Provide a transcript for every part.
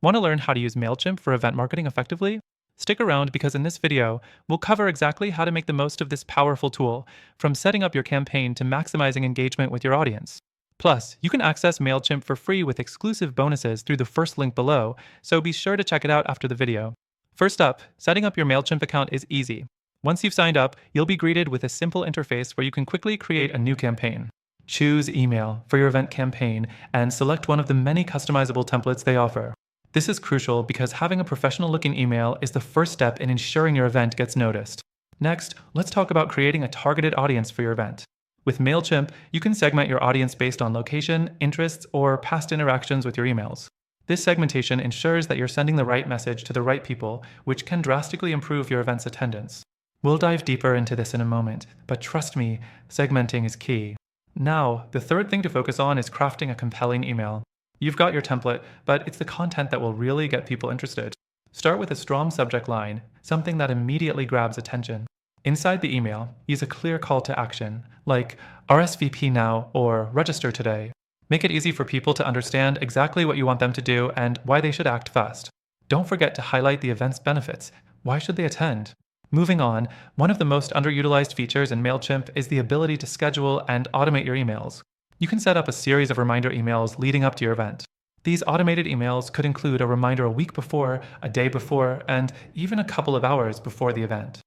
Want to learn how to use Mailchimp for event marketing effectively? Stick around because in this video, we'll cover exactly how to make the most of this powerful tool, from setting up your campaign to maximizing engagement with your audience. Plus, you can access Mailchimp for free with exclusive bonuses through the first link below, so be sure to check it out after the video. First up, setting up your Mailchimp account is easy. Once you've signed up, you'll be greeted with a simple interface where you can quickly create a new campaign. Choose email for your event campaign and select one of the many customizable templates they offer. This is crucial because having a professional-looking email is the first step in ensuring your event gets noticed. Next, let's talk about creating a targeted audience for your event. With Mailchimp, you can segment your audience based on location, interests, or past interactions with your emails. This segmentation ensures that you're sending the right message to the right people, which can drastically improve your event's attendance. We'll dive deeper into this in a moment, but trust me, segmenting is key. Now, the third thing to focus on is crafting a compelling email. You've got your template, but it's the content that will really get people interested. Start with a strong subject line, something that immediately grabs attention. Inside the email, use a clear call to action, like RSVP now or register today. Make it easy for people to understand exactly what you want them to do and why they should act fast. Don't forget to highlight the event's benefits. Why should they attend? Moving on, one of the most underutilized features in Mailchimp is the ability to schedule and automate your emails. You can set up a series of reminder emails leading up to your event. These automated emails could include a reminder a week before, a day before, and even a couple of hours before the event.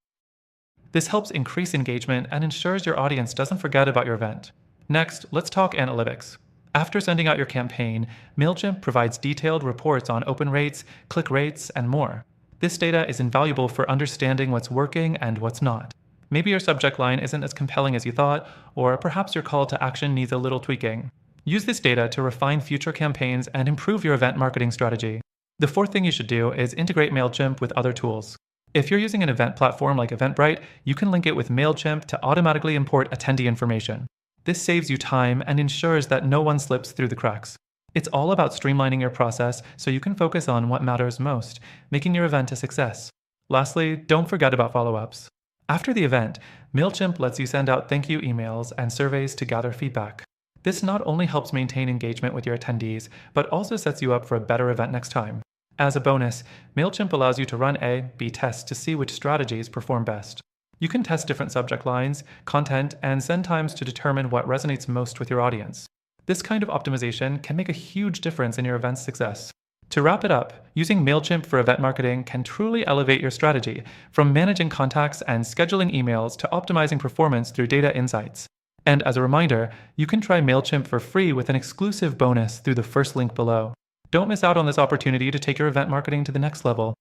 This helps increase engagement and ensures your audience doesn't forget about your event. Next, let's talk analytics. After sending out your campaign, Mailchimp provides detailed reports on open rates, click rates, and more. This data is invaluable for understanding what's working and what's not. Maybe your subject line isn't as compelling as you thought, or perhaps your call to action needs a little tweaking. Use this data to refine future campaigns and improve your event marketing strategy. The fourth thing you should do is integrate Mailchimp with other tools. If you're using an event platform like Eventbrite, you can link it with Mailchimp to automatically import attendee information. This saves you time and ensures that no one slips through the cracks. It's all about streamlining your process so you can focus on what matters most, making your event a success. Lastly, don't forget about follow-ups. After the event, Mailchimp lets you send out thank you emails and surveys to gather feedback. This not only helps maintain engagement with your attendees, but also sets you up for a better event next time. As a bonus, Mailchimp allows you to run A/B tests to see which strategies perform best. You can test different subject lines, content, and send times to determine what resonates most with your audience. This kind of optimization can make a huge difference in your event's success. To wrap it up, using Mailchimp for event marketing can truly elevate your strategy, from managing contacts and scheduling emails to optimizing performance through data insights. And as a reminder, you can try Mailchimp for free with an exclusive bonus through the first link below. Don't miss out on this opportunity to take your event marketing to the next level.